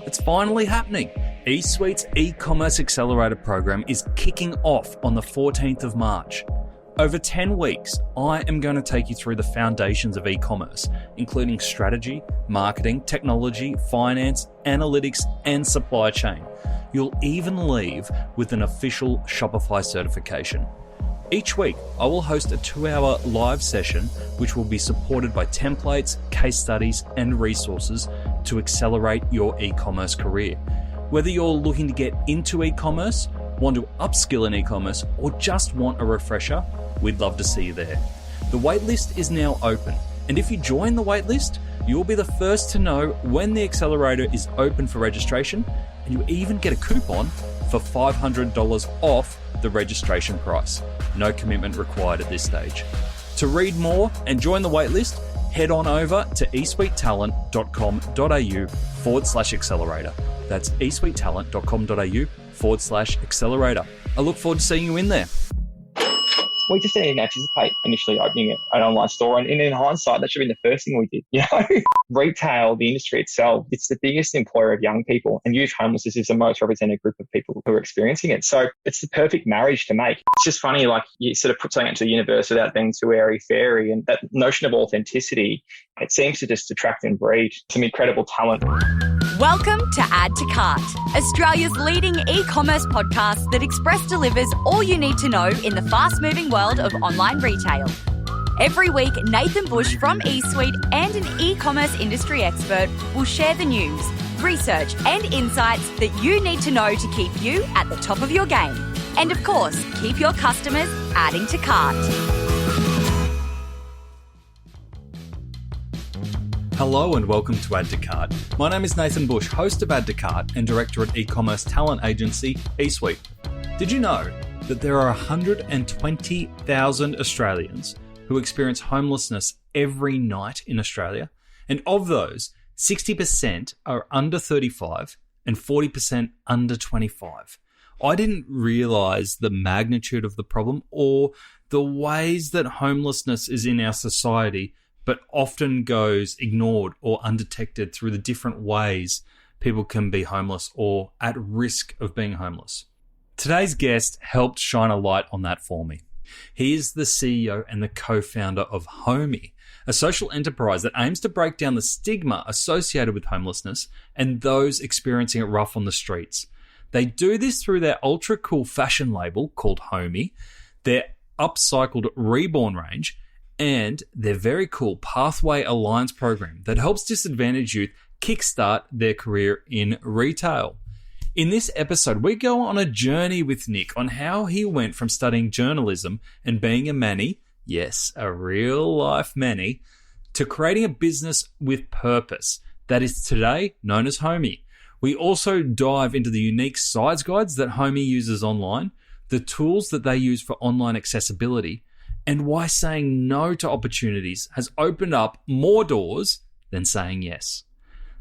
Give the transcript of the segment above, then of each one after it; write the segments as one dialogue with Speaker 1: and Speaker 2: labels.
Speaker 1: It's finally happening. eSuite's e-commerce accelerator program is kicking off on the 14th of March. Over 10 weeks, I am going to take you through the foundations of e-commerce, including strategy, marketing, technology, finance, analytics, and supply chain. You'll even leave with an official Shopify certification. Each week, I will host a 2-hour live session, which will be supported by templates, case studies, and resources to accelerate your e-commerce career. Whether you're looking to get into e-commerce, want to upskill in e-commerce, or just want a refresher, we'd love to see you there. The waitlist is now open, and if you join the waitlist, you'll be the first to know when the accelerator is open for registration, and you even get a coupon for $500 off the registration price. No commitment required at this stage. To read more and join the waitlist, head on over to esuitetalent.com.au/accelerator. That's esuitetalent.com.au/accelerator. I look forward to seeing you in there.
Speaker 2: We just didn't anticipate initially opening an online store. And in hindsight, that should have been the first thing we did. Retail, the industry itself, it's the biggest employer of young people, and youth homelessness is the most represented group of people who are experiencing it. So it's the perfect marriage to make. It's just funny, like you sort of put something into the universe without being too airy-fairy. And that notion of authenticity, it seems to just attract and breed some incredible talent.
Speaker 3: Welcome to Add to Cart, Australia's leading e-commerce podcast that express delivers all you need to know in the fast-moving world of online retail. Every week, Nathan Bush from eSuite and an e-commerce industry expert will share the news, research and insights that you need to know to keep you at the top of your game. And of course, keep your customers adding to cart.
Speaker 1: Hello and welcome to Add to Cart. My name is Nathan Bush, host of Add to Cart and director at e-commerce talent agency eSuite. Did you know that there are 120,000 Australians who experience homelessness every night in Australia? And of those, 60% are under 35 and 40% under 25. I didn't realise the magnitude of the problem or the ways that homelessness is in our society, but often goes ignored or undetected through the different ways people can be homeless or at risk of being homeless. Today's guest helped shine a light on that for me. He is the CEO and the co-founder of HoMie, a social enterprise that aims to break down the stigma associated with homelessness and those experiencing it rough on the streets. They do this through their ultra cool fashion label called HoMie, their upcycled ReBorn range, and their very cool Pathway Alliance program that helps disadvantaged youth kickstart their career in retail. In this episode, we go on a journey with Nick on how he went from studying journalism and being a Manny, yes, a real-life Manny, to creating a business with purpose that is today known as HoMie. We also dive into the unique size guides that HoMie uses online, the tools that they use for online accessibility, and why saying no to opportunities has opened up more doors than saying yes.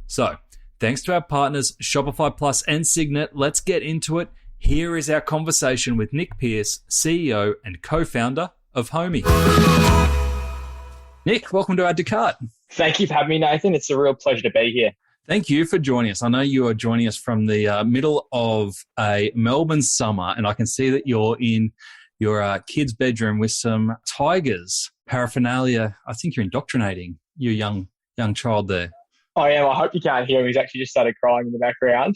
Speaker 1: So, thanks to our partners Shopify Plus and Signet, let's get into it. Here is our conversation with Nick Pearce, CEO and co-founder of HoMie. Nick, welcome to Add to Cart.
Speaker 2: Thank you for having me, Nathan. It's a real pleasure to be here.
Speaker 1: Thank you for joining us. I know you are joining us from the middle of a Melbourne summer, and I can see that you're in your kid's bedroom with some tigers paraphernalia. I think you're indoctrinating your young child there.
Speaker 2: I am. I hope you can't hear him. He's actually just started crying in the background.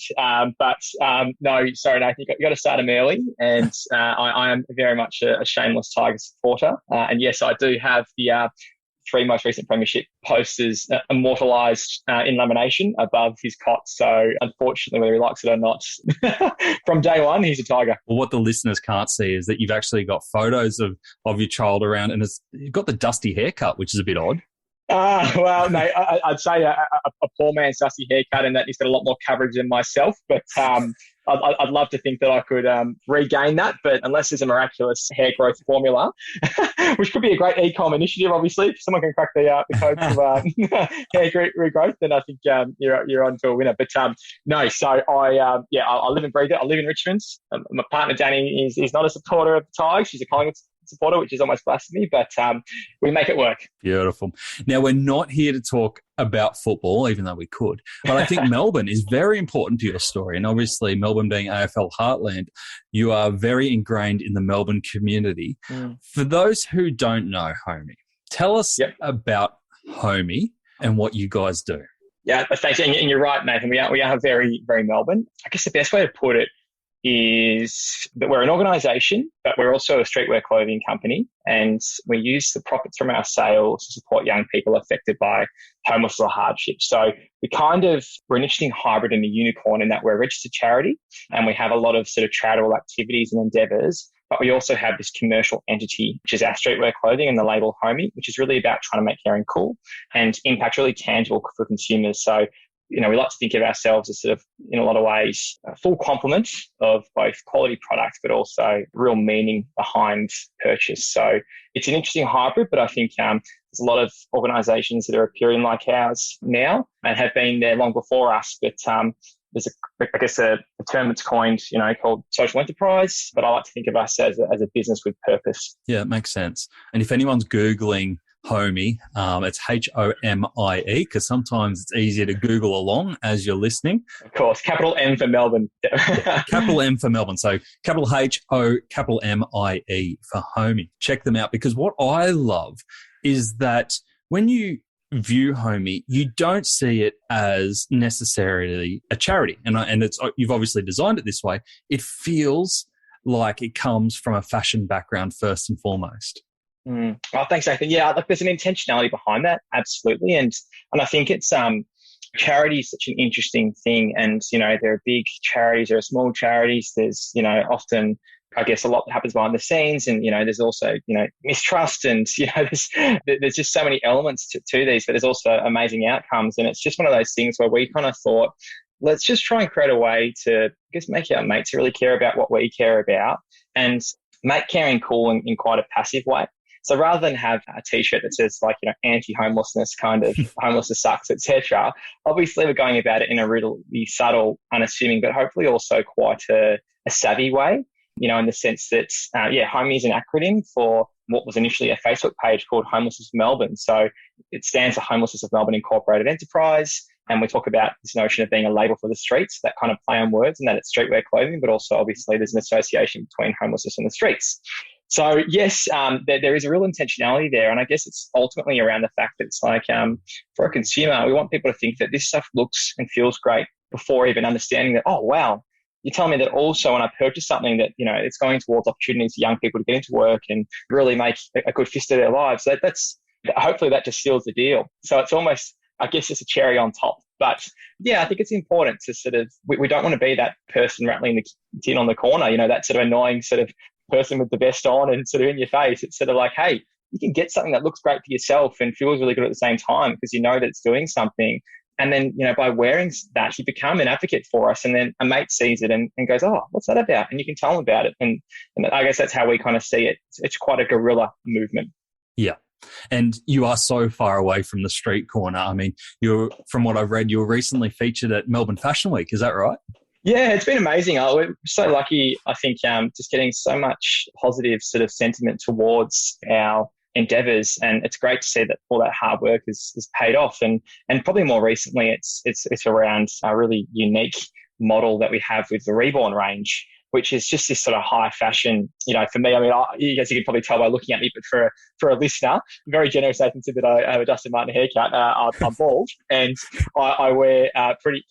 Speaker 2: No, sorry, Nathan, you got to start him early. And I am very much a shameless Tiger supporter. And yes, I do have the 3 most recent premiership posters immortalised in lamination above his cot. So unfortunately, whether he likes it or not, from day one, he's a Tiger.
Speaker 1: Well, what the listeners can't see is that you've actually got photos of your child around, and you've got the dusty haircut, which is a bit odd.
Speaker 2: Well, no, I'd say a poor man's dusty haircut, and that he's got a lot more coverage than myself. But I'd love to think that I could regain that. But unless there's a miraculous hair growth formula, which could be a great e-com initiative, obviously, if someone can crack the code for hair regrowth, then I think you're on to a winner. But no, so I live and breathe it. I live in Richmond. My partner Danny is not a supporter of the Tigers. She's a Collingwood supporter, which is almost blasphemy, but we make it work.
Speaker 1: Beautiful. Now, we're not here to talk about football, even though we could, but I think Melbourne is very important to your story. And obviously, Melbourne being AFL heartland, you are very ingrained in the Melbourne community. For those who don't know HoMie, tell us about HoMie and what you guys do.
Speaker 2: Yeah, thanks. And you're right, Nathan. We are very, very Melbourne. I guess the best way to put it is that we're an organisation, but we're also a streetwear clothing company, and we use the profits from our sales to support young people affected by homelessness or hardship. So we're an interesting hybrid and a unicorn in that we're a registered charity, and we have a lot of sort of charitable activities and endeavours, but we also have this commercial entity, which is our streetwear clothing and the label HoMie, which is really about trying to make caring cool and impact really tangible for consumers. So we like to think of ourselves as sort of, in a lot of ways, a full complement of both quality products, but also real meaning behind purchase. So it's an interesting hybrid, but I think there's a lot of organisations that are appearing like ours now and have been there long before us. But there's a term that's coined, called social enterprise, but I like to think of us as a business with purpose.
Speaker 1: Yeah, it makes sense. And if anyone's Googling HoMie, it's HoMie, because sometimes it's easier to Google along as you're listening.
Speaker 2: Of course, capital M for Melbourne.
Speaker 1: Capital M for Melbourne. So capital HO, capital MIE for HoMie. Check them out, because what I love is that when you view HoMie, you don't see it as necessarily a charity. And you've obviously designed it this way. It feels like it comes from a fashion background first and foremost.
Speaker 2: Well, thanks, Nathan. Yeah, there's an intentionality behind that, absolutely. And I think it's charity is such an interesting thing. And, there are big charities, there are small charities. There's, often, I guess, a lot that happens behind the scenes. And, there's also, mistrust and, there's just so many elements to these, but there's also amazing outcomes. And it's just one of those things where we kind of thought, let's just try and create a way to, I guess, make our mates really care about what we care about and make caring cool in quite a passive way. So rather than have a T-shirt that says anti-homelessness kind of homelessness sucks, etc., obviously we're going about it in a really subtle, unassuming, but hopefully also quite a savvy way, in the sense that, HoMie is an acronym for what was initially a Facebook page called Homelessness of Melbourne. So it stands for Homelessness of Melbourne Incorporated Enterprise. And we talk about this notion of being a label for the streets, that kind of play on words, and that it's streetwear clothing, but also obviously there's an association between homelessness and the streets. So yes, there is a real intentionality there. And I guess it's ultimately around the fact that it's for a consumer, we want people to think that this stuff looks and feels great before even understanding that, oh, wow, you're telling me that also when I purchase something that, it's going towards opportunities for young people to get into work and really make a good fist of their lives. So hopefully that just seals the deal. So it's almost, I guess, it's a cherry on top. But yeah, I think it's important to sort of, we don't want to be that person rattling the tin on the corner, that sort of annoying sort of person with the vest on and sort of in your face. It's sort of like, hey, you can get something that looks great for yourself and feels really good at the same time because you know that it's doing something. And then, by wearing that, you become an advocate for us. And then a mate sees it and goes, oh, what's that about? And you can tell them about it. And I guess that's how we kind of see it. It's quite a guerrilla movement.
Speaker 1: Yeah. And you are so far away from the street corner. I mean, from what I've read, you were recently featured at Melbourne Fashion Week. Is that right?
Speaker 2: Yeah, it's been amazing. We're so lucky, I think, just getting so much positive sort of sentiment towards our endeavours, and it's great to see that all that hard work is paid off. And probably more recently, it's around a really unique model that we have with the ReBorn range, which is just this sort of high fashion, for me, I mean, you guys, you can probably tell by looking at me, but for a listener, very generous, Nathan said that I have a Dustin Martin haircut. I'm bald and I wear pretty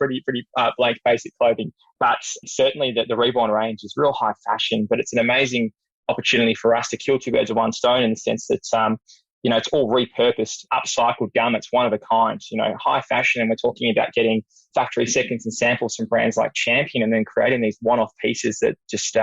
Speaker 2: blank basic clothing, but certainly the ReBorn range is real high fashion, but it's an amazing opportunity for us to kill two birds with one stone in the sense that, it's all repurposed, upcycled garments, one of a kind, high fashion. And we're talking about getting factory seconds and samples from brands like Champion and then creating these one-off pieces that just,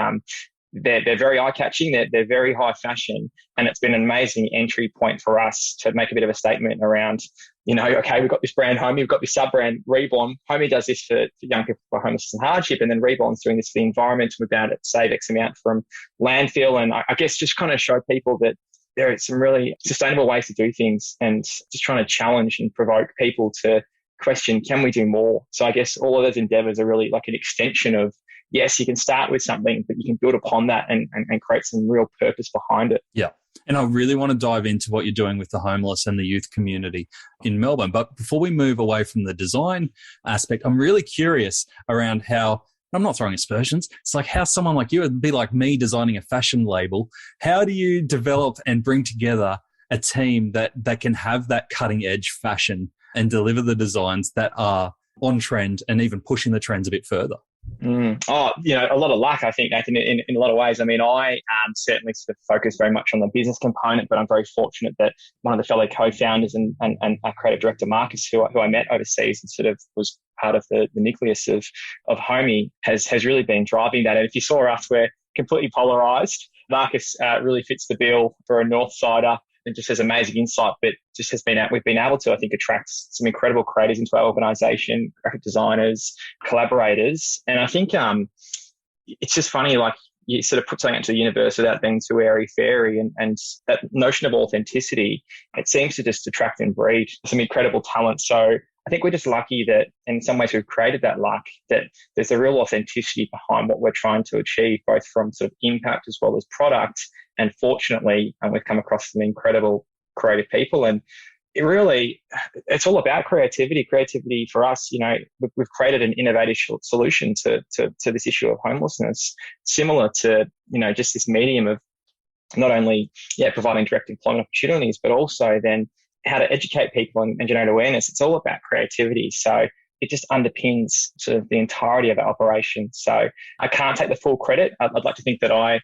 Speaker 2: they're very eye-catching, they're very high fashion. And it's been an amazing entry point for us to make a bit of a statement around, okay, we've got this brand HoMie, we've got this sub-brand ReBorn. HoMie does this for young people for homelessness and hardship, and then ReBorn's doing this for the environment. We're about to save X amount from landfill. And I guess just kind of show people that there are some really sustainable ways to do things and just trying to challenge and provoke people to question, can we do more? So I guess all of those endeavours are really like an extension of, yes, you can start with something, but you can build upon that and create some real purpose behind it.
Speaker 1: Yeah. And I really want to dive into what you're doing with the homeless and the youth community in Melbourne. But before we move away from the design aspect, I'm really curious around how, I'm not throwing aspersions, it's like how someone like you, would be like me designing a fashion label. How do you develop and bring together a team that can have that cutting edge fashion and deliver the designs that are on trend and even pushing the trends a bit further?
Speaker 2: Oh, a lot of luck, I think, Nathan, in a lot of ways. I mean, I certainly sort of focus very much on the business component, but I'm very fortunate that one of the fellow co-founders and our creative director, Marcus, who I met overseas and sort of was part of the nucleus of HoMie, has really been driving that. And if you saw us, we're completely polarized. Marcus really fits the bill for a North Sider and just has amazing insight, but just we've been able to, I think, attract some incredible creators into our organization, graphic designers, collaborators. And I think it's just funny, like you sort of put something into the universe without being too airy-fairy, and that notion of authenticity, it seems to just attract and breed some incredible talent. So I think we're just lucky that in some ways we've created that luck, that there's a real authenticity behind what we're trying to achieve, both from sort of impact as well as product. And fortunately, we've come across some incredible creative people. And it's all about creativity. Creativity for us, we've created an innovative solution to this issue of homelessness, similar to, just this medium of not only, providing direct employment opportunities, but also then how to educate people and generate awareness. It's all about creativity. So it just underpins sort of the entirety of our operation. So I can't take the full credit. I'd like to think that I,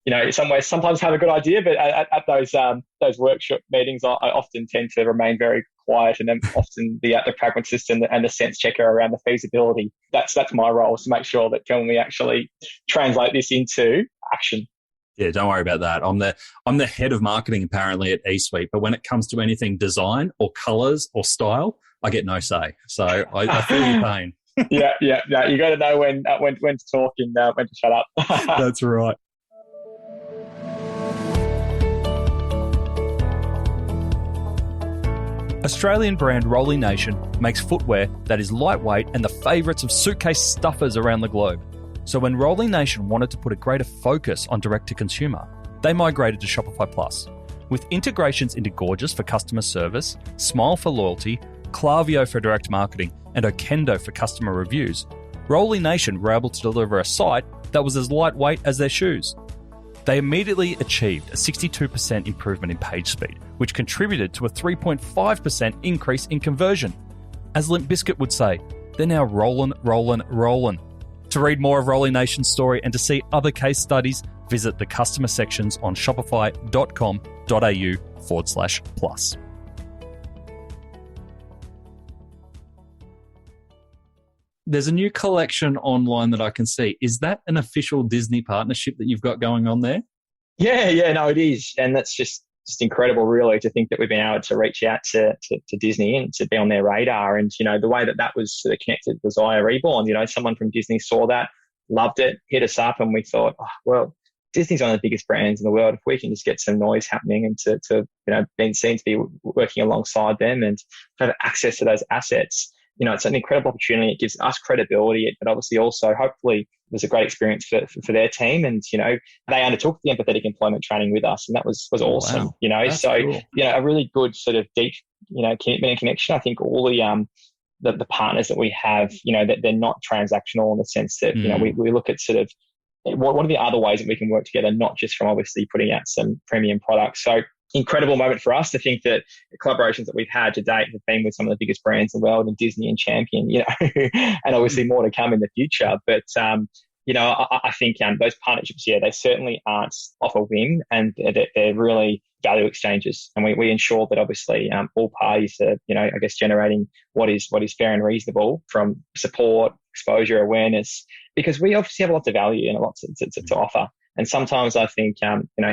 Speaker 2: in some ways, sometimes have a good idea, but at those workshop meetings, I often tend to remain very quiet, and I'm often the pragmatist and the sense checker around the feasibility. That's my role, is to make sure that can we actually translate this into action.
Speaker 1: Yeah, don't worry about that. I'm the head of marketing apparently at eSuite, but when it comes to anything design or colors or style, I get no say. So I feel your pain.
Speaker 2: Yeah. You got to know when to talk and when to shut up.
Speaker 1: That's right. Australian brand Rolly Nation makes footwear that is lightweight and the favourites of suitcase stuffers around the globe. So when Rolly Nation wanted to put a greater focus on direct-to-consumer, they migrated to Shopify Plus. With integrations into Gorgeous for customer service, Smile for loyalty, Klaviyo for direct marketing, and Okendo for customer reviews, Rolly Nation were able to deliver a site that was as lightweight as their shoes. They immediately achieved a 62% improvement in page speed, which contributed to a 3.5% increase in conversion. As Limp Bizkit would say, they're now rollin'. To read more of Rolly Nation's story and to see other case studies, visit the customer sections on shopify.com.au/plus. There's a new collection online that I can see. Is that an official Disney partnership that you've got going on there?
Speaker 2: Yeah, no, it is. And that's just incredible, really, to think that we've been able to reach out to Disney and to be on their radar. And, the way that was sort of connected was via ReBorn. Someone from Disney saw that, loved it, hit us up, and we thought, Disney's one of the biggest brands in the world. If we can just get some noise happening and to being seen to be working alongside them and have access to those assets, it's an incredible opportunity. It gives us credibility, but obviously also hopefully it was a great experience for their team. And, they undertook the empathetic employment training with us, and that was awesome,
Speaker 1: wow. That's cool.
Speaker 2: A really good sort of deep, commitment and connection. I think all the partners that we have, that they're not transactional in the sense that, we look at sort of what are the other ways that we can work together, not just from obviously putting out some premium products. So incredible moment for us to think that the collaborations that we've had to date have been with some of the biggest brands in the world, and Disney and Champion, and obviously more to come in the future. But, I think those partnerships, they certainly aren't off a whim, and they're really value exchanges. And we ensure that obviously all parties are, generating what is fair and reasonable from support, exposure, awareness, because we obviously have lots of value and a lot to offer. And sometimes I think,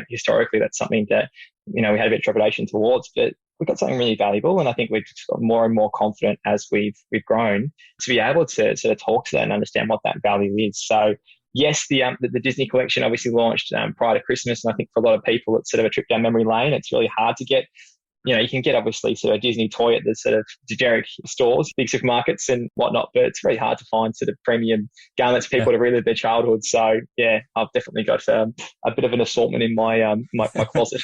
Speaker 2: historically that's something that, we had a bit of trepidation towards, but we've got something really valuable. And I think we've just got more and more confident as we've grown to be able to sort of talk to that and understand what that value is. So yes, the Disney collection obviously launched prior to Christmas. And I think for a lot of people, it's sort of a trip down memory lane. It's really hard to get, you can get obviously sort of Disney toy at the sort of generic stores, big supermarkets and whatnot, but it's very hard to find sort of premium garments for people to relive their childhood. So yeah, I've definitely got a bit of an assortment in my my closet.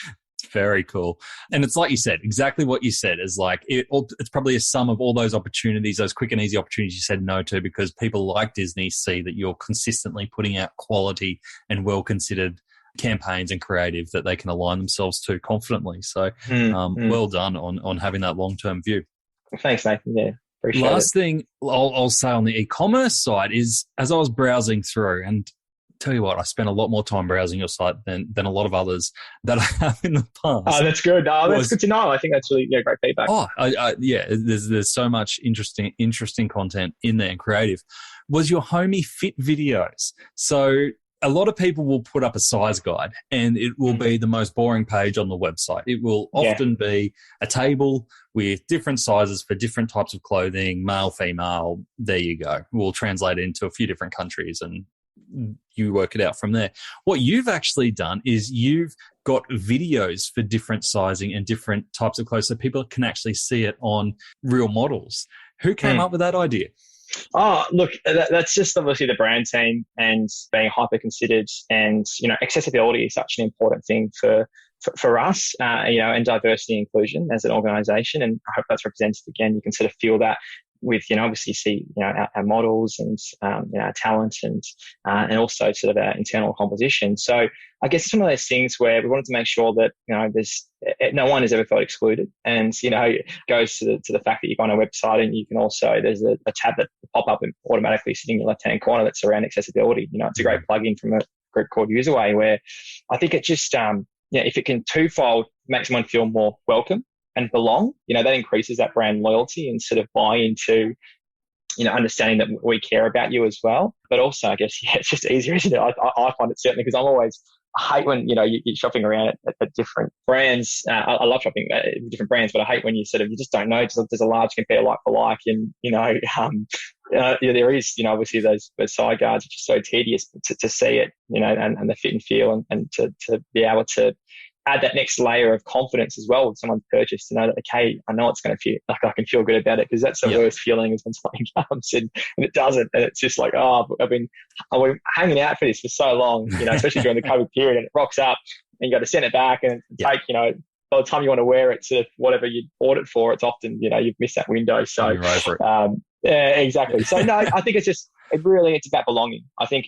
Speaker 1: Very cool. And it's like you said, exactly what you said is like, it's probably a sum of all those opportunities, those quick and easy opportunities you said no to, because people like Disney see that you're consistently putting out quality and well-considered campaigns and creative that they can align themselves to confidently. So well done on having that long-term view.
Speaker 2: Thanks, Nathan. Yeah.
Speaker 1: Last thing I'll say on the e-commerce side is, as I was browsing through, and tell you what, I spent a lot more time browsing your site than a lot of others that I have in the past.
Speaker 2: Oh, that's good. That's good to know. I think that's really great feedback.
Speaker 1: Yeah. There's so much interesting content in there and creative. Was your HoMie fit videos? So a lot of people will put up a size guide and it will be the most boring page on the website. It will often be a table with different sizes for different types of clothing, male, female. There you go. We'll translate it into a few different countries and you work it out from there. What you've actually done is you've got videos for different sizing and different types of clothes so people can actually see it on real models. Who came up with that idea?
Speaker 2: Oh, look, that's just obviously the brand team and being hyper considered, and accessibility is such an important thing for us, and diversity and inclusion as an organisation. And I hope that's represented again. You can sort of feel that with, obviously see, our models and, our talent and also sort of our internal composition. So I guess it's one of those things where we wanted to make sure that, there's no one has ever felt excluded. And, it goes to the fact that you go on a website and you can also, there's a tab that will pop up and automatically sitting in your left-hand corner that's around accessibility. It's a great plugin from a group called Userway, where I think it just, if it can twofold make someone feel more welcome and belong, that increases that brand loyalty and sort of buy into, understanding that we care about you as well. But also, I guess, it's just easier, isn't it? I find it certainly, because I hate when, you're shopping around at different brands. I love shopping at different brands, but I hate when you just don't know. There's a large compare like for like, and, there is, obviously those side guards, which is so tedious to see it, and the fit and feel and to be able to add that next layer of confidence as well with someone's purchase, to know that, okay, I know it's going to feel like I can feel good about it, because that's the worst feeling is when something comes and it doesn't. And it's just like, I've been hanging out for this for so long, especially during the COVID period, and it rocks up and you got to send it back and take, by the time you want to wear it, sort of whatever you bought it for, it's often, you've missed that window. So,
Speaker 1: you're over it.
Speaker 2: Yeah, exactly. So no, I think it's about belonging. I think,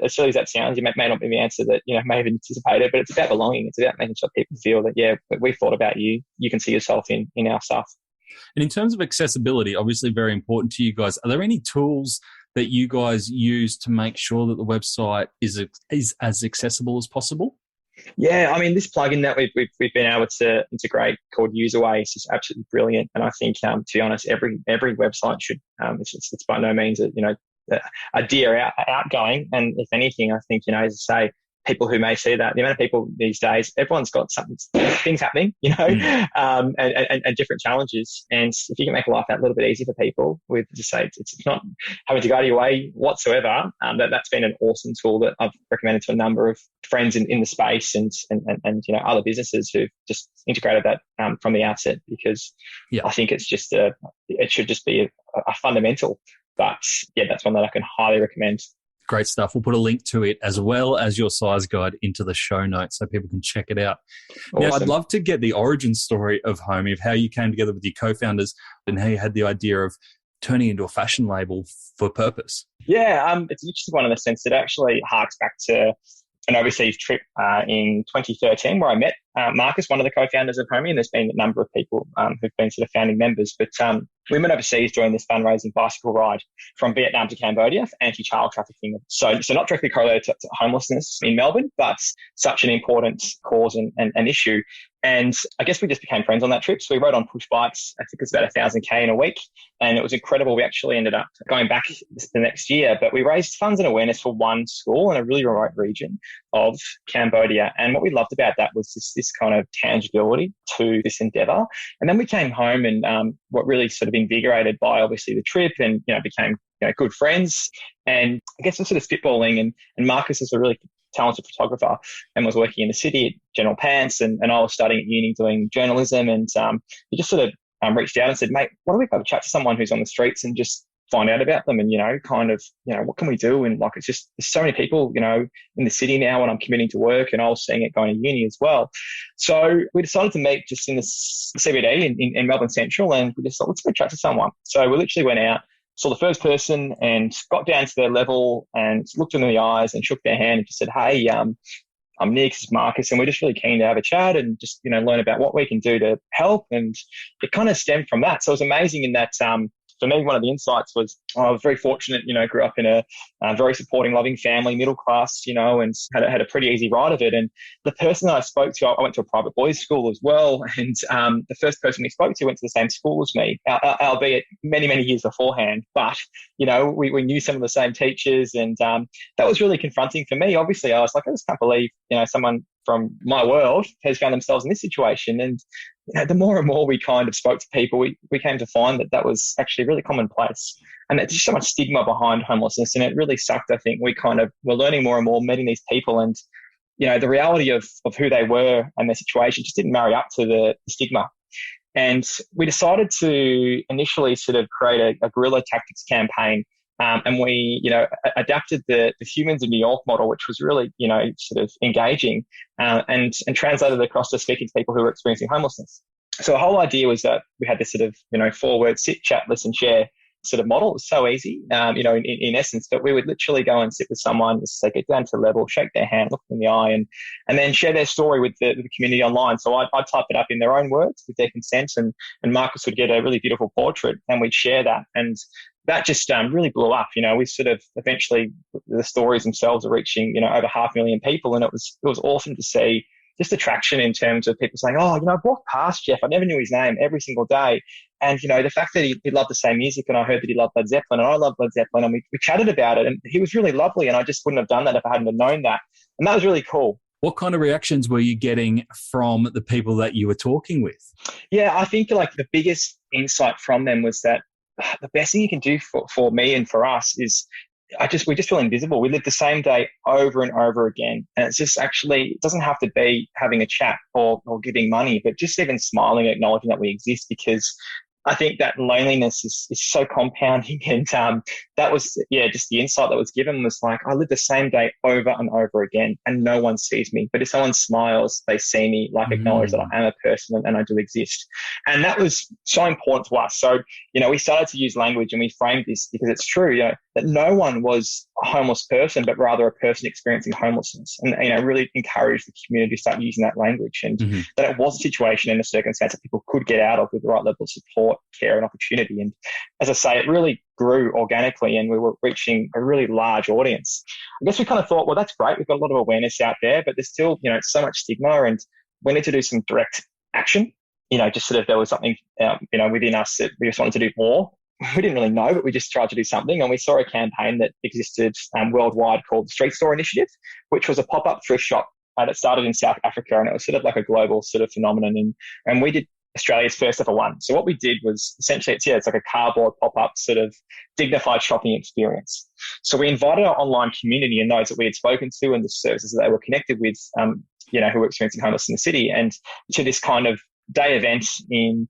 Speaker 2: as silly as that sounds, it may not be the answer that, may have anticipated, but it's about belonging. It's about making sure people feel that, we thought about you. You can see yourself in our stuff.
Speaker 1: And in terms of accessibility, obviously very important to you guys. Are there any tools that you guys use to make sure that the website is as accessible as possible?
Speaker 2: Yeah, I mean, this plugin that we've been able to integrate called Userway is just absolutely brilliant. And I think, to be honest, every website should, it's by no means a dear outgoing. And if anything, I think, as I say, people who may see that, the amount of people these days, everyone's got things happening, and different challenges. And if you can make life that little bit easier for people with, just say, it's not having to go out of your way whatsoever, that's been an awesome tool that I've recommended to a number of friends in the space and other businesses who've just integrated that from the outset, because I think it's just it should just be a fundamental. But that's one that I can highly recommend.
Speaker 1: Great stuff. We'll put a link to it as well as your size guide into the show notes so people can check it out. Awesome. Now, I'd love to get the origin story of HoMie, of how you came together with your co-founders and how you had the idea of turning into a fashion label for purpose.
Speaker 2: Yeah, it's an interesting one in the sense that it actually harks back to an overseas trip in 2013 where I met Marcus, one of the co-founders of HoMie, and there's been a number of people who've been sort of founding members. But we went overseas during this fundraising bicycle ride from Vietnam to Cambodia for anti-child trafficking. So not directly correlated to homelessness in Melbourne, but such an important cause and issue. And I guess we just became friends on that trip. So we rode on push bikes. I think it was about 1,000K in a week. And it was incredible. We actually ended up going back the next year, but we raised funds and awareness for one school in a really remote region of Cambodia. And what we loved about that was this kind of tangibility to this endeavor. And then we came home and what really sort of invigorated by obviously the trip and, became good friends. And I guess we're sort of spitballing and Marcus is a really talented photographer and was working in the city at General Pants, and I was studying at uni doing journalism, and he just sort of reached out and said, mate, why don't we have a chat to someone who's on the streets and just find out about them, and, kind of, what can we do? And like, it's just, there's so many people, in the city now, when I'm committing to work, and I was seeing it going to uni as well. So we decided to meet just in the CBD in Melbourne Central, and we just thought, let's go chat to someone. So we literally went out, saw the first person, and got down to their level and looked them in the eyes and shook their hand and just said, hey, I'm Nick, this is Marcus, and we're just really keen to have a chat and just, learn about what we can do to help. And it kind of stemmed from that. So it was amazing in that, for me, one of the insights was I was very fortunate, grew up in a very supporting, loving family, middle class, and had a pretty easy ride of it. And the person that I spoke to, I went to a private boys' school as well. And the first person we spoke to went to the same school as me, albeit many, many years beforehand. But, we knew some of the same teachers. And that was really confronting for me. Obviously, I was like, I just can't believe, someone from my world has found themselves in this situation. And the more and more we kind of spoke to people, we came to find that was actually really commonplace. And there's just so much stigma behind homelessness. And it really sucked, I think. We kind of were learning more and more, meeting these people. And, the reality of who they were and their situation just didn't marry up to the stigma. And we decided to initially sort of create a guerrilla tactics campaign. And we, adapted the Humans in New York model, which was really, sort of engaging, and translated it across to speaking to people who were experiencing homelessness. So the whole idea was that we had this sort of, 4-word sit, chat, listen, share sort of model. It was so easy, in essence, but we would literally go and sit with someone, just get down to level, shake their hand, look them in the eye, and then share their story with the community online. So I'd type it up in their own words with their consent, and Marcus would get a really beautiful portrait, and we'd share that. And that just really blew up. We sort of eventually, the stories themselves are reaching, over 500,000 people. And it was awesome to see just the traction in terms of people saying, oh, I've walked past Jeff. I never knew his name every single day. And, the fact that he loved the same music, and I heard that he loved Led Zeppelin, and I loved Led Zeppelin, and we chatted about it, and he was really lovely. And I just wouldn't have done that if I hadn't have known that. And that was really cool.
Speaker 1: What kind of reactions were you getting from the people that you were talking with? Yeah,
Speaker 2: I think like the biggest insight from them was that the best thing you can do for me and for us is we just feel invisible. We live the same day over and over again. And it's just actually, it doesn't have to be having a chat or giving money, but just even smiling, acknowledging that we exist, because I think that loneliness is so compounding. And that was, just the insight that was given was like, I live the same day over and over again and no one sees me. But if someone smiles, they see me, like acknowledge that I am a person and I do exist. And that was so important to us. So, we started to use language, and we framed this because it's true, that no one was a homeless person, but rather a person experiencing homelessness. And, really encourage the community to start using that language, and that it was a situation and a circumstance that people could get out of with the right level of support, care, and opportunity. And as I say, it really grew organically, and we were reaching a really large audience. I guess we kind of thought, well, that's great. We've got a lot of awareness out there, but there's still, so much stigma, and we need to do some direct action. Just sort of, there was something, within us that we just wanted to do more. We didn't really know, but we just tried to do something. And we saw a campaign that existed worldwide called the Street Store Initiative, which was a pop-up thrift shop that started in South Africa. And it was sort of like a global sort of phenomenon. And we did Australia's first ever one. So what we did was essentially, it's like a cardboard pop-up sort of dignified shopping experience. So we invited our online community and those that we had spoken to and the services that they were connected with, who were experiencing homelessness in the city, and to this kind of day event in,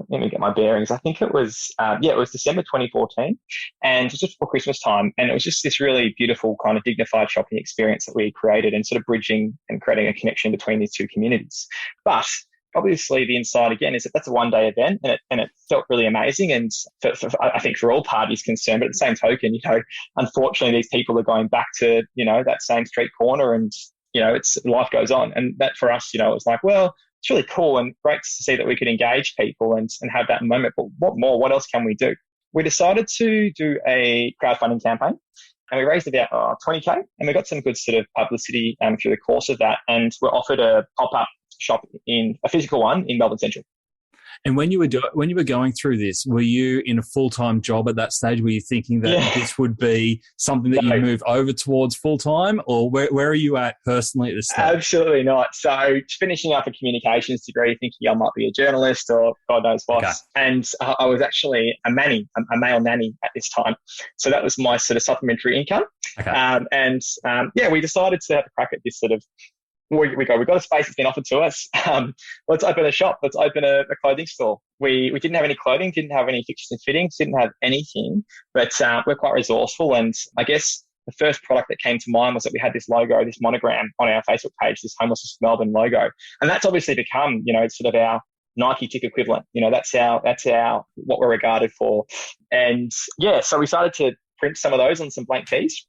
Speaker 2: let me get my bearings. I think it was, it was December 2014, and it was just before Christmas time. And it was just this really beautiful kind of dignified shopping experience that we created, and sort of bridging and creating a connection between these two communities. But obviously the insight again is that that's a one-day event, and it felt really amazing. And I think for all parties concerned, but at the same token, unfortunately these people are going back to, that same street corner, and, life goes on. And that for us, it was like, well, it's really cool and great to see that we could engage people and have that moment. But what more? What else can we do? We decided to do a crowdfunding campaign, and we raised about $20K, and we got some good sort of publicity through the course of that. And we're offered a pop-up shop, in a physical one in Melbourne Central.
Speaker 1: And when you were going through this, were you in a full-time job at that stage? Were you thinking that this would be something that you move over towards full-time, or where are you at personally at this stage?
Speaker 2: Absolutely not. So finishing up a communications degree, thinking I might be a journalist or God knows what. Okay. And I was actually a Manny, a male nanny at this time. So that was my sort of supplementary income. Okay. We decided to have a crack at this sort of, we've got a space that's been offered to us. Let's open a shop. Let's open a clothing store. We didn't have any clothing, didn't have any fixtures and fittings, didn't have anything, but we're quite resourceful. And I guess the first product that came to mind was that we had this logo, this monogram on our Facebook page, this Homelessness Melbourne logo. And that's obviously become, it's sort of our Nike tick equivalent. That's our what we're regarded for. And so we started to print some of those on some blank tees.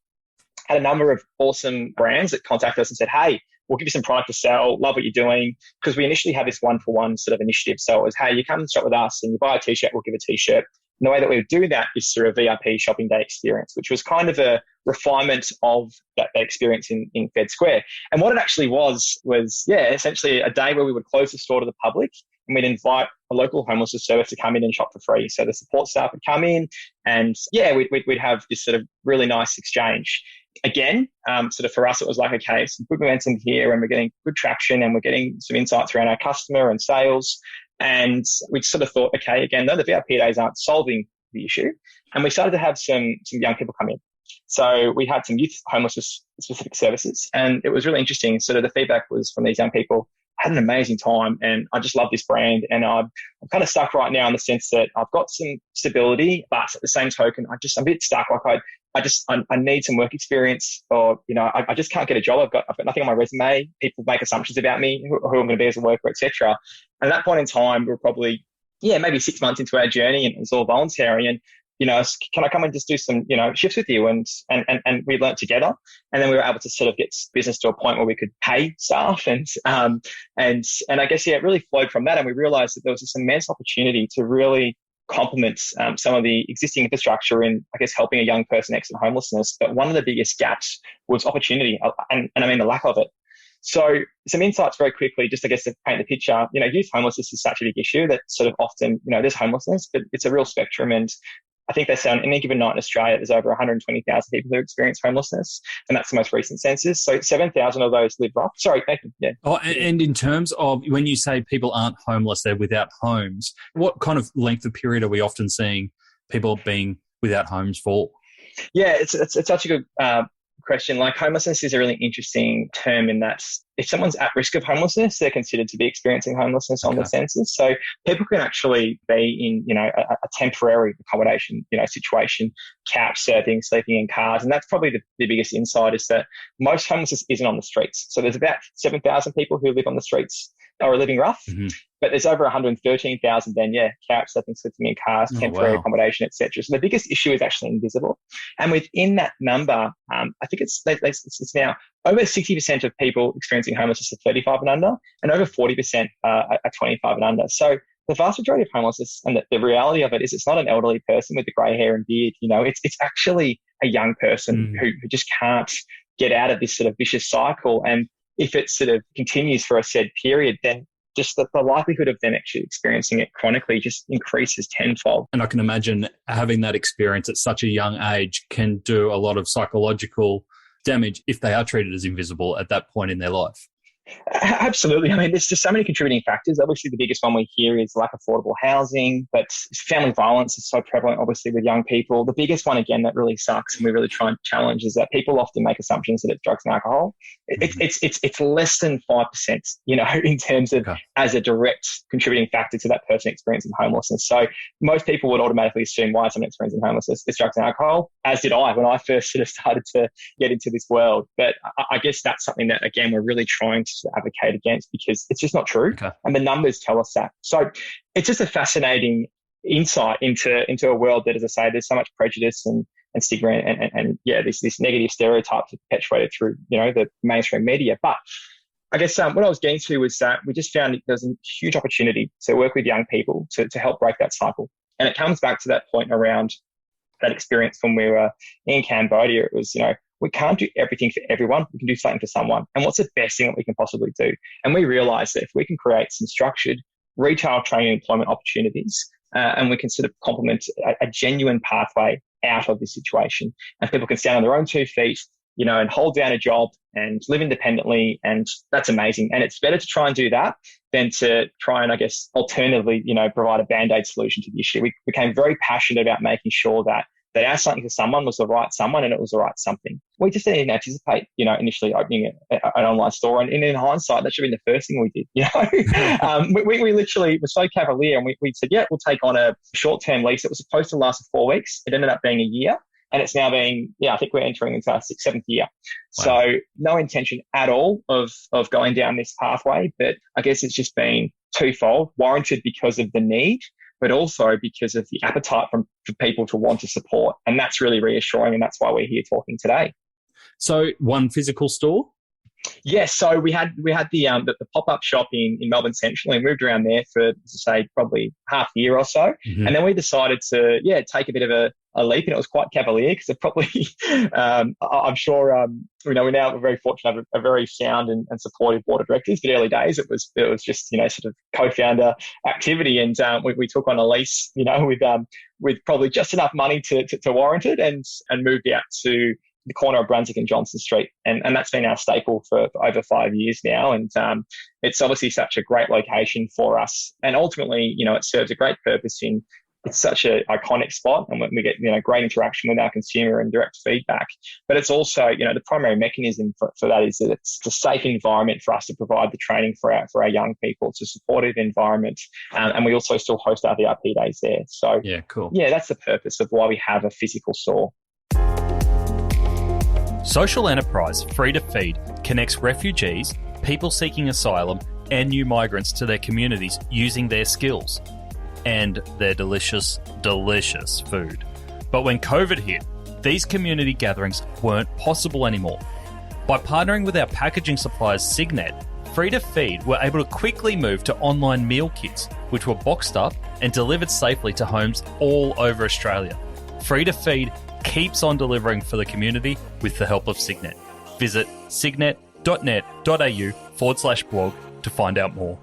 Speaker 2: Had a number of awesome brands that contacted us and said, hey, we'll give you some product to sell, love what you're doing. Because we initially had this one-for-one sort of initiative. So it was, hey, you come and shop with us and you buy a t-shirt, we'll give a t-shirt. And the way that we would do that is through a VIP shopping day experience, which was kind of a refinement of that experience in Fed Square. And what it actually was essentially a day where we would close the store to the public and we'd invite a local homelessness service to come in and shop for free. So the support staff would come in and we'd have this sort of really nice exchange. Again, sort of for us, it was like, okay, some good momentum here and we're getting good traction and we're getting some insights around our customer and sales. And we sort of thought, okay, again, though the VIP days aren't solving the issue. And we started to have some young people come in. So we had some youth homelessness specific services and it was really interesting. Sort of the feedback was from these young people, I had an amazing time and I just love this brand. And I'm kind of stuck right now in the sense that I've got some stability, but at the same token, I'm a bit stuck. Like I need some work experience or, I just can't get a job. I've got nothing on my resume. People make assumptions about me, who I'm going to be as a worker, etc. And at that point in time, we were probably, maybe 6 months into our journey and it was all voluntary. And, can I come and just do some, shifts with you? And we learnt together. And then we were able to sort of get business to a point where we could pay staff. And I guess, it really flowed from that. And we realized that there was this immense opportunity to really complement some of the existing infrastructure in, I guess, helping a young person exit homelessness. But one of the biggest gaps was opportunity, and I mean the lack of it. So some insights very quickly, just I guess to paint the picture, youth homelessness is such a big issue that sort of often, there's homelessness, but it's a real spectrum. And I think they say on any given night in Australia, there's over 120,000 people who experience homelessness, and that's the most recent census. So 7,000 of those live rough. Sorry, Nathan. Yeah.
Speaker 1: Oh, and in terms of when you say people aren't homeless, they're without homes, what kind of length of period are we often seeing people being without homes for?
Speaker 2: Yeah, it's such a good question. Like homelessness is a really interesting term in that if someone's at risk of homelessness, they're considered to be experiencing homelessness on the census. So people can actually be in, a temporary accommodation, situation, couch surfing, sleeping in cars. And that's probably the biggest insight is that most homelessness isn't on the streets. So there's about 7,000 people who live on the streets or are living rough, but there's over 113,000 then, couch surfing, sleeping in cars, temporary accommodation, etc. So the biggest issue is actually invisible. And within that number, I think it's now over 60% of people experiencing homelessness are 35 and under, and over 40% are 25 and under. So the vast majority of homelessness, and the reality of it is it's not an elderly person with the grey hair and beard. It's actually a young person who just can't get out of this sort of vicious cycle. And if it sort of continues for a said period, then just the likelihood of them actually experiencing it chronically just increases tenfold.
Speaker 1: And I can imagine having that experience at such a young age can do a lot of psychological damage if they are treated as invisible at that point in their life.
Speaker 2: Absolutely. I mean, there's just so many contributing factors. Obviously, the biggest one we hear is lack of affordable housing, but family violence is so prevalent, obviously, with young people. The biggest one, again, that really sucks and we really try and challenge is that people often make assumptions that it's drugs and alcohol. It's less than 5%, in terms of as a direct contributing factor to that person experiencing homelessness. So most people would automatically assume why someone experiencing homelessness is drugs and alcohol, as did I when I first sort of started to get into this world. But I guess that's something that, again, we're really trying to advocate against because it's just not true. Okay. And the numbers tell us that. So it's just a fascinating insight into a world that, as I say, there's so much prejudice and stigma and this negative stereotypes are perpetuated through, the mainstream media. But I guess what I was getting to was that we just found there's a huge opportunity to work with young people to help break that cycle. And it comes back to that point around that experience when we were in Cambodia. It was, we can't do everything for everyone. We can do something for someone. And what's the best thing that we can possibly do? And we realized that if we can create some structured, retail training and employment opportunities, and we can sort of complement a genuine pathway out of this situation. And people can stand on their own 2 feet, and hold down a job and live independently. And that's amazing. And it's better to try and do that than to try and, I guess, alternatively, provide a Band-Aid solution to the issue. We became very passionate about making sure that our something for someone was the right someone and it was the right something. We just didn't anticipate, initially opening an online store. And in hindsight, that should have been the first thing we did, we literally were so cavalier, and we said, yeah, we'll take on a short-term lease. It was supposed to last for 4 weeks. It ended up being a year. And it's now being, I think we're entering into our 6th, 7th year. Wow. So no intention at all of going down this pathway. But I guess it's just been twofold: warranted because of the need, but also because of the appetite for people to want to support. And that's really reassuring. And that's why we're here talking today.
Speaker 1: So one physical store?
Speaker 2: Yes. So we had the pop-up shop in Melbourne Central, and moved around there for, probably half a year or so. Mm-hmm. And then we decided to, take a bit of a leap, and it was quite cavalier because it probably, I'm sure, we're very fortunate to have a very sound and supportive board of directors. But early days, it was just, sort of co-founder activity. And we took on a lease, with probably just enough money to warrant it, and moved out to the corner of Brunswick and Johnson Street. And that's been our staple for over 5 years now. And it's obviously such a great location for us. And ultimately, it serves a great purpose it's such an iconic spot, and we get, great interaction with our consumer and direct feedback. But it's also, the primary mechanism for that is that it's a safe environment for us to provide the training for our young people. It's a supportive environment. And we also still host our VIP days there. So
Speaker 1: yeah, cool.
Speaker 2: Yeah, that's the purpose of why we have a physical store.
Speaker 1: Social enterprise Free to Feed connects refugees, people seeking asylum, and new migrants to their communities using their skills and their delicious, delicious food. But when COVID hit, these community gatherings weren't possible anymore. By partnering with our packaging suppliers Signet, Free to Feed were able to quickly move to online meal kits, which were boxed up and delivered safely to homes all over Australia. Free to Feed keeps on delivering for the community with the help of Signet. Visit signet.net.au/blog to find out more.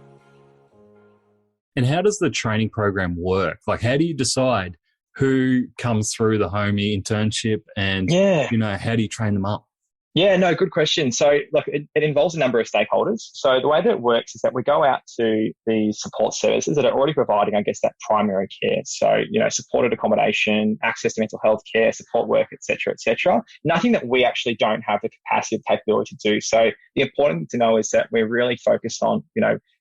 Speaker 1: And how does the training program work? Like, how do you decide who comes through the HoMie internship, and, how do you train them up?
Speaker 2: Yeah, no, good question. So, look, it involves a number of stakeholders. So the way that it works is that we go out to the support services that are already providing, I guess, that primary care. So, supported accommodation, access to mental health care, support work, et cetera, et cetera. Nothing that we actually don't have the capacity or capability to do. So the important thing to know is that we're really focused on,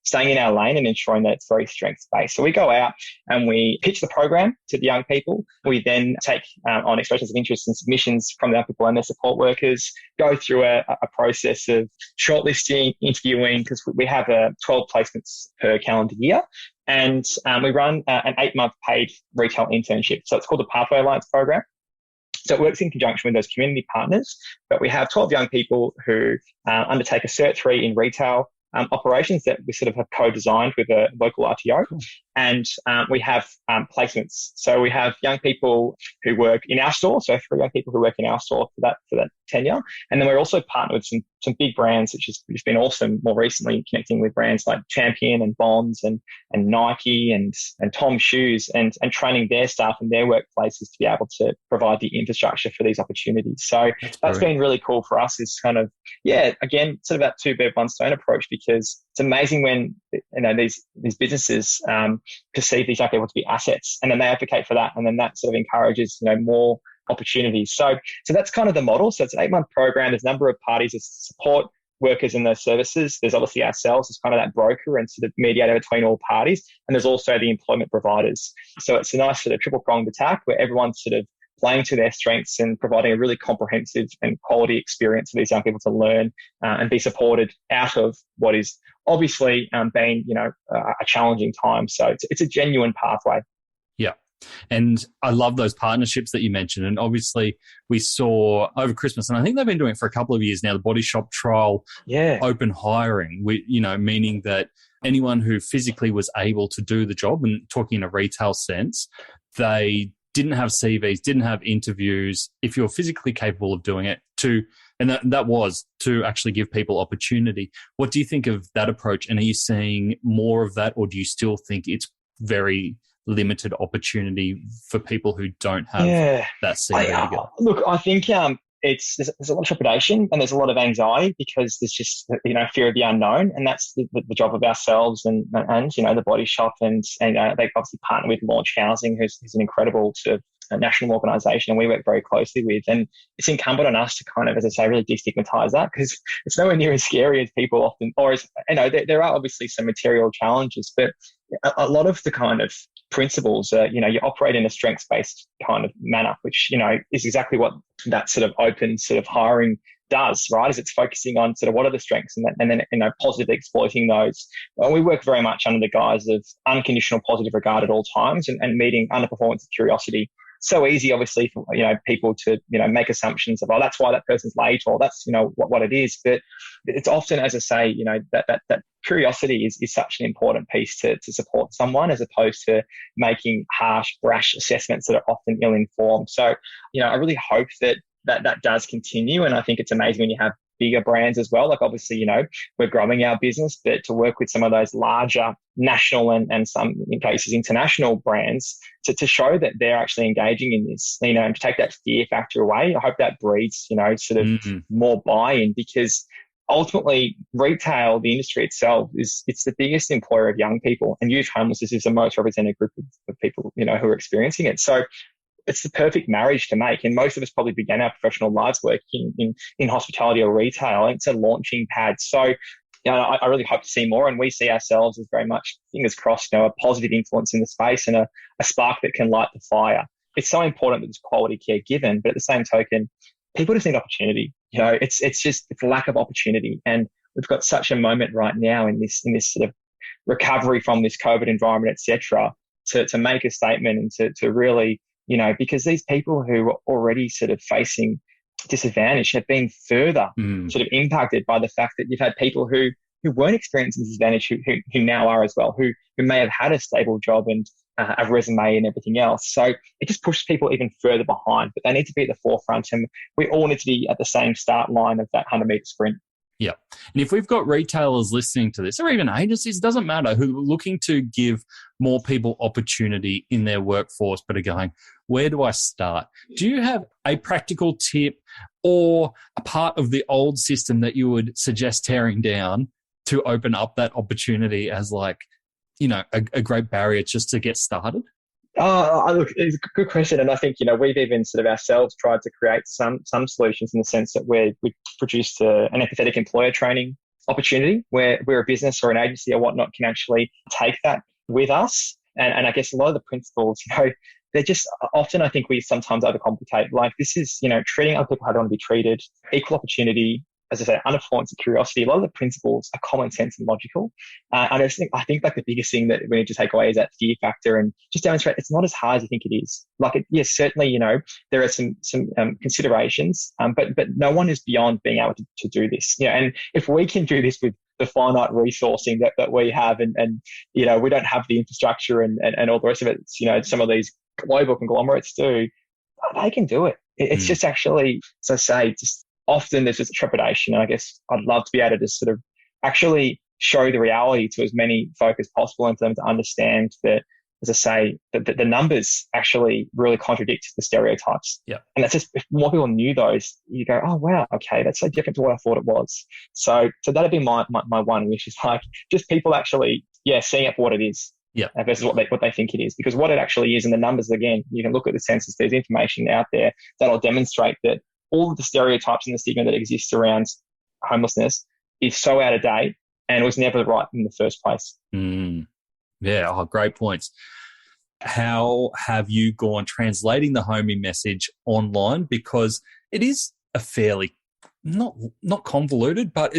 Speaker 2: staying in our lane and ensuring that it's very strengths-based. So we go out and we pitch the program to the young people. We then take on expressions of interest and submissions from the young people and their support workers, go through a process of shortlisting, interviewing, because we have 12 placements per calendar year. And we run an 8-month paid retail internship. So it's called the Pathway Alliance program. So it works in conjunction with those community partners. But we have 12 young people who undertake a Cert 3 in retail operations that we sort of have co-designed with a local RTO. Cool. And we have placements. So we have young people who work in our store. So 3 young people who work in our store for that tenure. And then we're also partnered with some big brands, which has been awesome more recently, connecting with brands like Champion and Bonds and Nike and Tom Shoes, and training their staff and their workplaces to be able to provide the infrastructure for these opportunities. So that's been really cool for us. Is kind of, again, sort of that 2 bird, 1 stone approach, because it's amazing when, these businesses perceive these young people to be assets, and then they advocate for that, and then that sort of encourages, more opportunities. So that's kind of the model. So it's an 8-month program. There's a number of parties that support workers in those services. There's obviously ourselves as kind of that broker and sort of mediator between all parties. And there's also the employment providers. So it's a nice sort of triple-pronged attack where everyone's sort of playing to their strengths and providing a really comprehensive and quality experience for these young people to learn and be supported out of what is obviously been, a challenging time. So it's a genuine pathway.
Speaker 1: Yeah. And I love those partnerships that you mentioned. And obviously we saw over Christmas, and I think they've been doing it for a couple of years now, the Body Shop trial, open hiring, meaning that anyone who physically was able to do the job, and talking in a retail sense, they didn't have CVs, didn't have interviews. If you're physically capable of doing it, and that was to actually give people opportunity. What do you think of that approach? And are you seeing more of that, or do you still think it's very limited opportunity for people who don't have that CV to go?
Speaker 2: Look, I think there's a lot of trepidation and there's a lot of anxiety because there's just, fear of the unknown. And that's the job of ourselves and the Body Shop. And they obviously partner with Launch Housing, who's an incredible sort of national organisation, and we work very closely with. And it's incumbent on us to kind of, as I say, really destigmatise that, because it's nowhere near as scary as people often, or as, there are obviously some material challenges, but a lot of the kind of principles are, you operate in a strengths-based kind of manner, which, is exactly what that sort of open sort of hiring does, right? Is it's focusing on sort of what are the strengths and then positively exploiting those. Well, we work very much under the guise of unconditional positive regard at all times and meeting underperformance with curiosity. So easy, obviously, for people to make assumptions of, oh, that's why that person's late, or that's what it is. But it's often, as I say, that curiosity is such an important piece to support someone, as opposed to making harsh, brash assessments that are often ill-informed. So I really hope that does continue, and I think it's amazing when you have bigger brands as well. Like, obviously, we're growing our business, but to work with some of those larger national and some in cases international brands to show that they're actually engaging in this, and to take that fear factor away. I hope that breeds, sort of more buy-in, because ultimately retail, the industry itself, it's the biggest employer of young people, and youth homelessness is the most represented group of people, who are experiencing it. So it's the perfect marriage to make. And most of us probably began our professional lives working in hospitality or retail, and it's a launching pad. So, I really hope to see more, and we see ourselves as very much, fingers crossed, a positive influence in the space and a spark that can light the fire. It's so important that there's quality care given, but at the same token, people just need opportunity. It's lack of opportunity. And we've got such a moment right now in this sort of recovery from this COVID environment, et cetera, to make a statement and to really, because these people who are already sort of facing disadvantage have been further sort of impacted by the fact that you've had people who weren't experiencing disadvantage who now are as well, who may have had a stable job and a resume and everything else. So it just pushes people even further behind, but they need to be at the forefront, and we all need to be at the same start line of that 100-meter sprint.
Speaker 1: Yeah. And if we've got retailers listening to this, or even agencies, it doesn't matter, who are looking to give more people opportunity in their workforce, but are going, where do I start? Do you have a practical tip or a part of the old system that you would suggest tearing down to open up that opportunity as a great barrier just to get started?
Speaker 2: Look, it's a good question. And I think, we've even sort of ourselves tried to create some solutions, in the sense that we produced an empathetic employer training opportunity where a business or an agency or whatnot can actually take that with us. And I guess a lot of the principles, they're just often, I think we sometimes overcomplicate. Like, this is, treating other people how they want to be treated, equal opportunity, as I say, underperformance and curiosity. A lot of the principles are common sense and logical. And I think like the biggest thing that we need to take away is that fear factor, and just demonstrate it's not as hard as you think it is. Like, yes, certainly, there are some considerations, but no one is beyond being able to do this. And if we can do this with the finite resourcing that we have, and we don't have the infrastructure and all the rest of it, some of these global conglomerates do, they can do it. It's just actually, as I say, just often there's just trepidation. And I guess I'd love to be able to just sort of actually show the reality to as many folk as possible, and for them to understand that, as I say, that the numbers actually really contradict the stereotypes.
Speaker 1: Yeah.
Speaker 2: And that's just, if more people knew those, you go, oh, wow, okay, that's so different to what I thought it was. So that'd be my one wish, is like just people actually, seeing it for what it is.
Speaker 1: Yeah.
Speaker 2: Versus what they think it is. Because what it actually is, and the numbers, again, you can look at the census, there's information out there that'll demonstrate that all of the stereotypes and the stigma that exists around homelessness is so out of date and was never right in the first place.
Speaker 1: Yeah, great points. How have you gone translating the HoMie message online? Because it is a fairly, not convoluted, but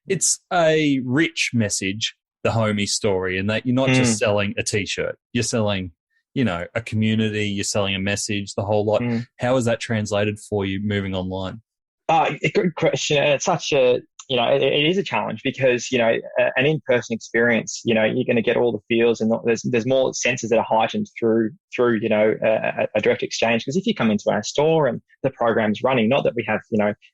Speaker 1: it's a rich message, the HoMie story, and that you're not just selling a T-shirt, you're selling a community, you're selling a message, the whole lot. How is that translated for you moving online?
Speaker 2: Good question. And it's such a, it is a challenge because, an in-person experience, you're going to get all the feels and there's more senses that are heightened through a direct exchange. Because if you come into our store and the program's running, not that we have,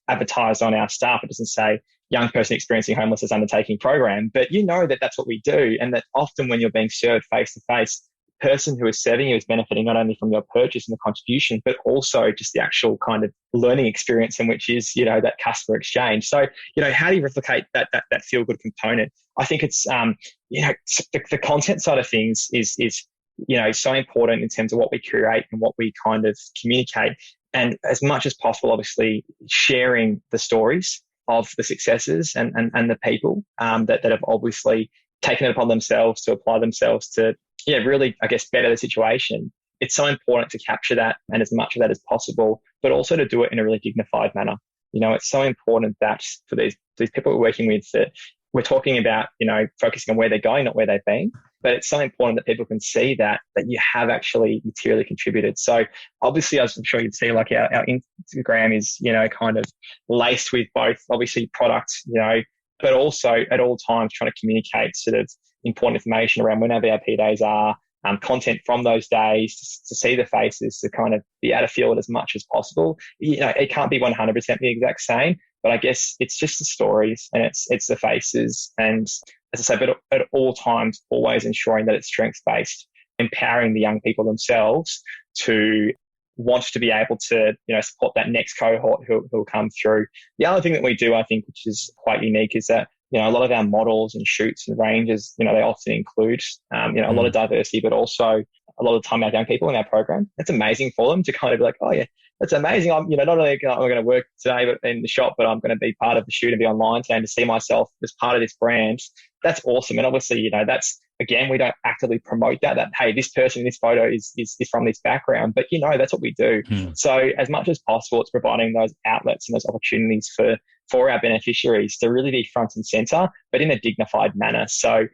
Speaker 2: advertised on our staff, it doesn't say young person experiencing homelessness undertaking program, but that that's what we do. And that often when you're being served face to face, person who is serving you is benefiting not only from your purchase and the contribution, but also just the actual kind of learning experience in which is, that customer exchange. So, how do you replicate that feel good component? I think it's, the content side of things is so important in terms of what we create and what we kind of communicate. And as much as possible, obviously sharing the stories of the successes and the people, that have obviously taken it upon themselves to apply themselves to, really, I guess, better the situation. It's so important to capture that and as much of that as possible, but also to do it in a really dignified manner. It's so important that for these people we're working with, that we're talking about, focusing on where they're going, not where they've been. But it's so important that people can see that you have actually materially contributed. So obviously, as I'm sure you'd see, like our Instagram is, kind of laced with both obviously products, but also at all times trying to communicate sort of important information around when our VIP days are, content from those days, to see the faces, to kind of be able to feel it as much as possible. It can't be 100% the exact same, but I guess it's just the stories and it's the faces. And as I say, but at all times, always ensuring that it's strengths-based, empowering the young people themselves to want to be able to, support that next cohort who'll come through. The other thing that we do, I think, which is quite unique, is that a lot of our models and shoots and ranges, they often include, a lot of diversity, but also a lot of the time our young people in our program. It's amazing for them to kind of be like, oh yeah, that's amazing. I'm, not only am I going to work today but in the shop, but I'm going to be part of the shoot and be online today and to see myself as part of this brand. That's awesome. And obviously, that's, again, we don't actively promote that, hey, this person in this photo is from this background, but that's what we do. So as much as possible, it's providing those outlets and those opportunities for our beneficiaries to really be front and center, but in a dignified manner. So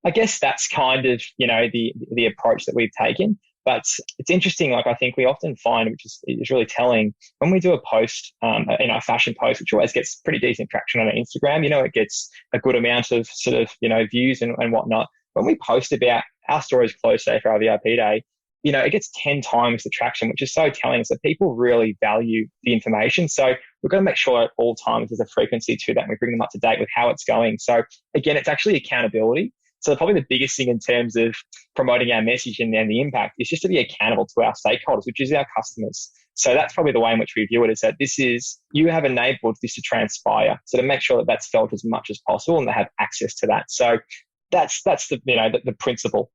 Speaker 2: I guess that's kind of, the approach that we've taken. But it's interesting, like I think we often find, which is really telling, when we do a post, a fashion post, which always gets pretty decent traction on our Instagram, it gets a good amount of sort of, views and whatnot. When we post about our stories close day for our VIP day, it gets 10 times the traction, which is so telling us that people really value the information. So we've got to make sure at all times there's a frequency to that and we bring them up to date with how it's going. So again, it's actually accountability. So probably the biggest thing in terms of promoting our message and the impact is just to be accountable to our stakeholders, which is our customers. So that's probably the way in which we view it, is that you have enabled this to transpire. So to make sure that that's felt as much as possible and they have access to that. So that's the principle.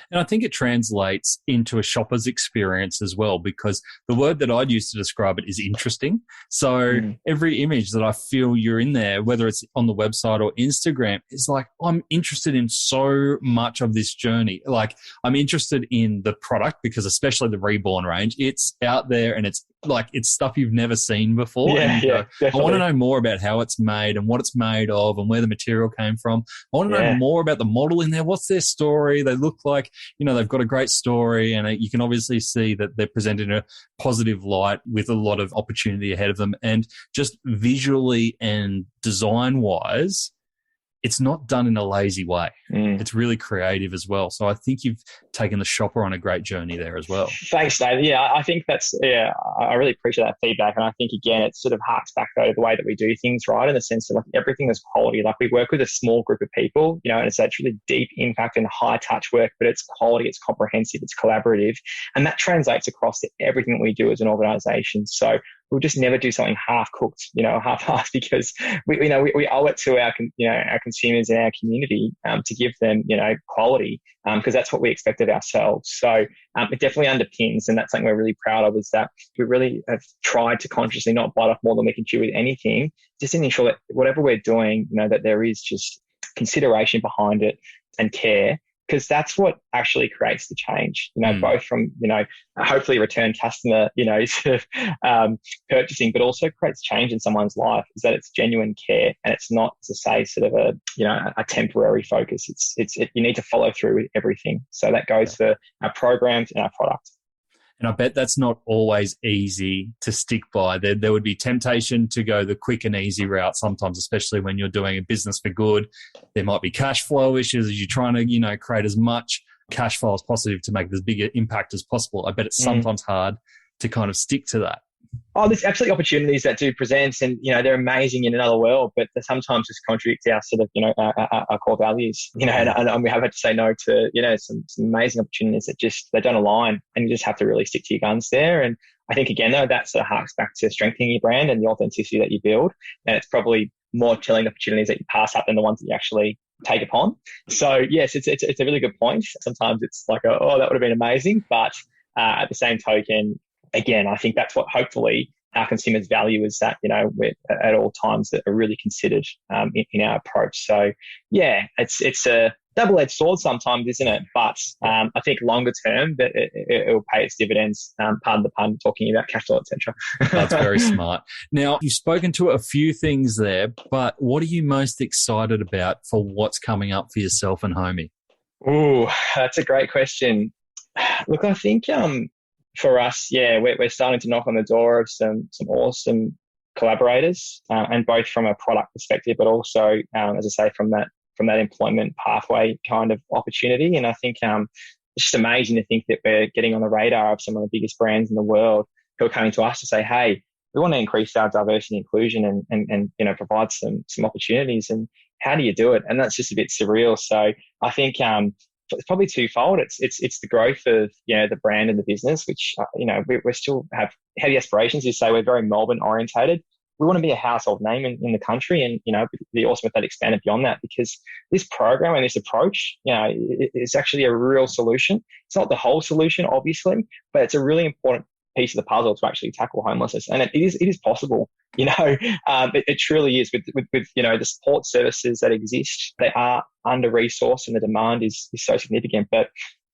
Speaker 1: And I think it translates into a shopper's experience as well, because the word that I'd use to describe it is interesting. So every image that I feel you're in there, whether it's on the website or Instagram, is like, I'm interested in so much of this journey. Like, I'm interested in the product because especially the ReBorn range, it's out there and it's like, it's stuff you've never seen before. I want to know more about how it's made and what it's made of and where the material came from. I want to know more about the model in there. What's their story? They look like, they've got a great story, and you can obviously see that they're presented in a positive light with a lot of opportunity ahead of them. And just visually and design-wise, it's not done in a lazy way. It's really creative as well. So I think you've taken the shopper on a great journey there as well.
Speaker 2: Thanks, Dave. Yeah, I think I really appreciate that feedback. And I think, again, it sort of harks back though to the way that we do things, right? In the sense that like everything is quality. Like we work with a small group of people, and it's actually deep impact and high touch work, but it's quality, it's comprehensive, it's collaborative. And that translates across to everything that we do as an organization. So we'll just never do something half-cooked, half-assed, because we owe it to our consumers and our community to give them, quality, because that's what we expect of ourselves. So it definitely underpins, and that's something we're really proud of, is that we really have tried to consciously not bite off more than we can chew with anything, just to ensure that whatever we're doing, that there is just consideration behind it and care. Because that's what actually creates the change, both from, hopefully return customer, sort of purchasing, but also creates change in someone's life, is that it's genuine care and it's not, as I say, sort of a temporary focus. You need to follow through with everything. So that goes for our programs and our product.
Speaker 1: And I bet that's not always easy to stick by. There would be temptation to go the quick and easy route sometimes, especially when you're doing a business for good. There might be cash flow issues as you're trying to, create as much cash flow as possible to make as big an impact as possible. I bet it's sometimes hard to kind of stick to that.
Speaker 2: Oh, there's absolutely opportunities that do present, and they're amazing in another world, but sometimes just contradict our sort of our core values. And we have had to say no to some amazing opportunities that they don't align, and you just have to really stick to your guns there. And I think again though, that sort of harks back to strengthening your brand and the authenticity that you build. And it's probably more telling opportunities that you pass up than the ones that you actually take upon. So yes, it's a really good point. Sometimes it's like, oh, that would have been amazing, but at the same token, again, I think that's what hopefully our consumers value, is that, we're at all times that are really considered in our approach. So yeah, it's a double-edged sword sometimes, isn't it? But I think longer term that it will pay its dividends. Pardon the pun, talking about cash flow, etc.
Speaker 1: That's very smart. Now, you've spoken to a few things there, but what are you most excited about for what's coming up for yourself and HoMie?
Speaker 2: Oh, that's a great question. Look, I think for us, we're starting to knock on the door of some awesome collaborators, and both from a product perspective, but also, as I say, from that employment pathway kind of opportunity. And I think it's just amazing to think that we're getting on the radar of some of the biggest brands in the world who are coming to us to say, hey, we want to increase our diversity and inclusion and provide some opportunities. And how do you do it? And that's just a bit surreal. So I think it's probably twofold. It's the growth of the brand and the business, which we still have heavy aspirations. You say we're very Melbourne orientated. We want to be a household name in the country, and it'd be awesome if that expanded beyond that, because this program and this approach, it's actually a real solution. It's not the whole solution, obviously, but it's a really important piece of the puzzle to actually tackle homelessness, and it is possible. It truly is with the support services that exist. They are under-resourced and the demand is so significant. But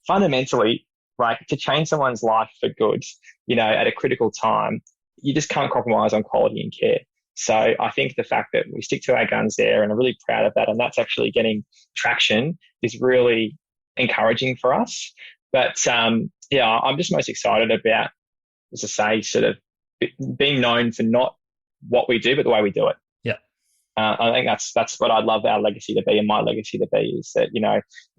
Speaker 2: fundamentally, right, to change someone's life for good, at a critical time, you just can't compromise on quality and care. So I think the fact that we stick to our guns there, and I'm really proud of that, and that's actually getting traction, is really encouraging for us. But I'm just most excited about, as I say, sort of being known for not what we do, but the way we do it.
Speaker 1: Yeah.
Speaker 2: I think that's what I'd love our legacy to be, and my legacy to be, is that,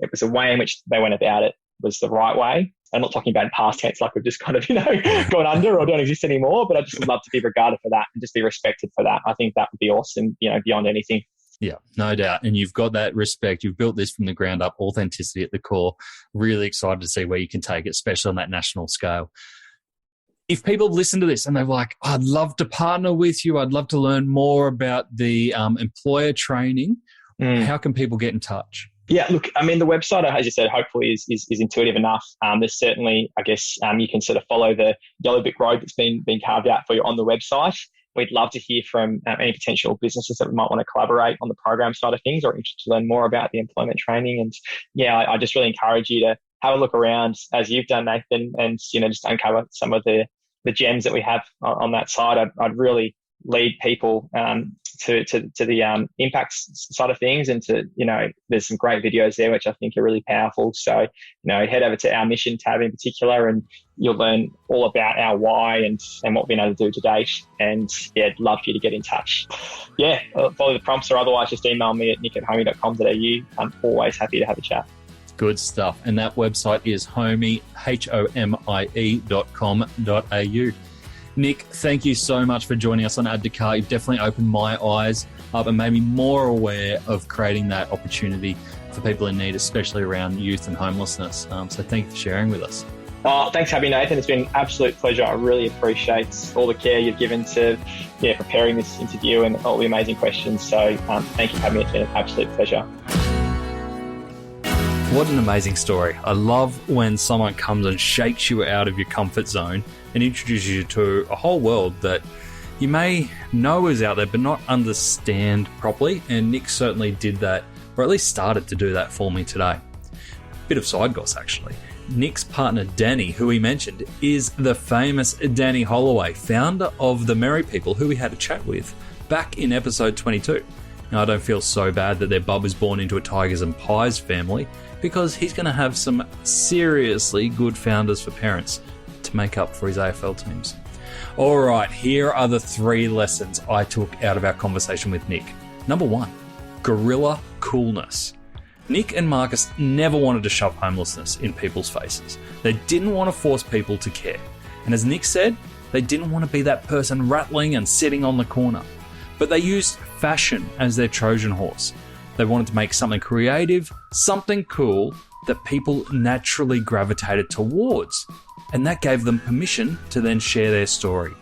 Speaker 2: it was a way in which they went about it was the right way. I'm not talking about in past tense, like we've just kind of, gone under or don't exist anymore, but I just would love to be regarded for that and just be respected for that. I think that would be awesome, beyond anything.
Speaker 1: Yeah, no doubt. And you've got that respect. You've built this from the ground up, authenticity at the core. Really excited to see where you can take it, especially on that national scale. If people listen to this and they're like, I'd love to partner with you, I'd love to learn more about the employer training, how can people get in touch?
Speaker 2: Yeah, look, I mean, the website, as you said, hopefully is intuitive enough. There's certainly, I guess, you can sort of follow the yellow brick road that's been carved out for you on the website. We'd love to hear from any potential businesses that might want to collaborate on the program side of things, or interested to learn more about the employment training. And I just really encourage you to have a look around, as you've done, Nathan, and just uncover some of the gems that we have on that side. I'd really lead people to the impact side of things, and to there's some great videos there which I think are really powerful. So head over to our mission tab in particular, and you'll learn all about our why and what we've been able to do to date. And I'd love for you to get in touch. Follow the prompts, or otherwise just email me at nick@homie.com.au. I'm always happy to have a chat.
Speaker 1: Good stuff. And that website is HoMie, HoMie.com.au. Nick, thank you so much for joining us on Add to Cart. You've definitely opened my eyes up and made me more aware of creating that opportunity for people in need, especially around youth and homelessness. So thank you for sharing with us.
Speaker 2: Thanks for having me, Nathan. It's been an absolute pleasure. I really appreciate all the care you've given to preparing this interview and all the amazing questions. So thank you for having me. It's been an absolute pleasure.
Speaker 1: What an amazing story. I love when someone comes and shakes you out of your comfort zone and introduces you to a whole world that you may know is out there but not understand properly. And Nick certainly did that, or at least started to do that for me today. Bit of side goss, actually. Nick's partner, Danny, who he mentioned, is the famous Danny Holloway, founder of The Merry People, who we had a chat with back in episode 22. Now, I don't feel so bad that their bub is born into a Tigers and Pies family, because he's going to have some seriously good founders for parents to make up for his AFL teams. All right, here are the 3 lessons I took out of our conversation with Nick. Number 1, guerrilla coolness. Nick and Marcus never wanted to shove homelessness in people's faces. They didn't want to force people to care. And as Nick said, they didn't want to be that person rattling and sitting on the corner. But they used fashion as their Trojan horse. They wanted to make something creative, something cool that people naturally gravitated towards. And that gave them permission to then share their story.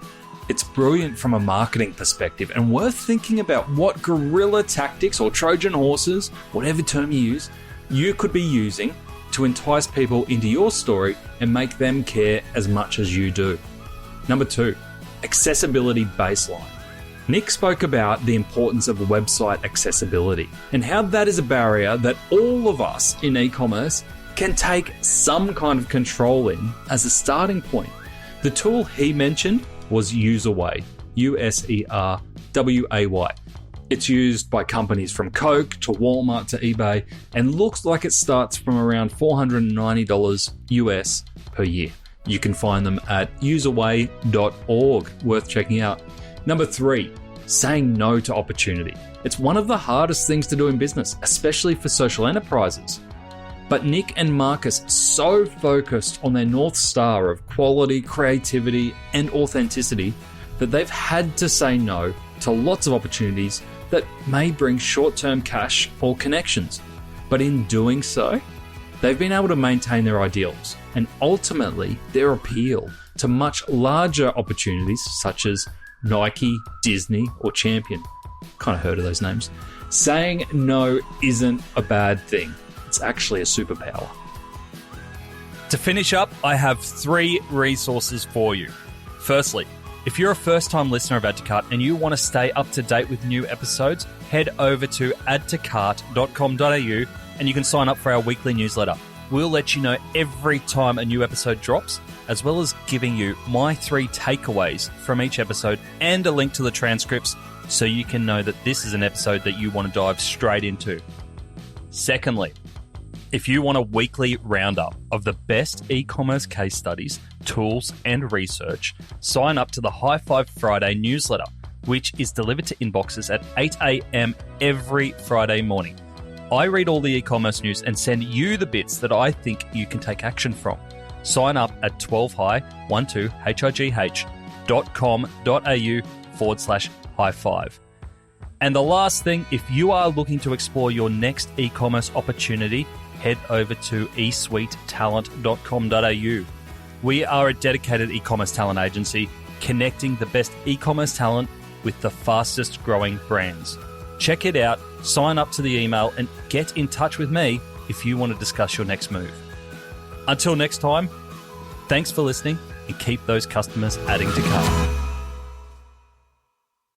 Speaker 1: It's brilliant from a marketing perspective and worth thinking about what guerrilla tactics or Trojan horses, whatever term you use, you could be using to entice people into your story and make them care as much as you do. Number 2, accessibility baseline. Nick spoke about the importance of website accessibility and how that is a barrier that all of us in e-commerce can take some kind of control in as a starting point. The tool he mentioned was Userway, Userway. It's used by companies from Coke to Walmart to eBay and looks like it starts from around $490 US per year. You can find them at userway.org, worth checking out. Number 3, saying no to opportunity. It's one of the hardest things to do in business, especially for social enterprises. But Nick and Marcus so focused on their North Star of quality, creativity, and authenticity that they've had to say no to lots of opportunities that may bring short-term cash or connections. But in doing so, they've been able to maintain their ideals and ultimately their appeal to much larger opportunities such as Nike, Disney, or Champion. Kind of heard of those names. Saying no isn't a bad thing. It's actually a superpower. To finish up, I have 3 resources for you. Firstly, if you're a first-time listener of Add to Cart and you want to stay up to date with new episodes, head over to addtocart.com.au and you can sign up for our weekly newsletter. We'll let you know every time a new episode drops, as well as giving you my 3 takeaways from each episode and a link to the transcripts so you can know that this is an episode that you want to dive straight into. Secondly, if you want a weekly roundup of the best e-commerce case studies, tools, and research, sign up to the High Five Friday newsletter, which is delivered to inboxes at 8 a.m. every Friday morning. I read all the e-commerce news and send you the bits that I think you can take action from. Sign up at 12hi12hig.com.au/high five. And the last thing, if you are looking to explore your next e-commerce opportunity, head over to esuitetalent.com.au. We are a dedicated e-commerce talent agency connecting the best e-commerce talent with the fastest growing brands. Check it out, sign up to the email, and get in touch with me if you want to discuss your next move. Until next time, thanks for listening and keep those customers adding to cart.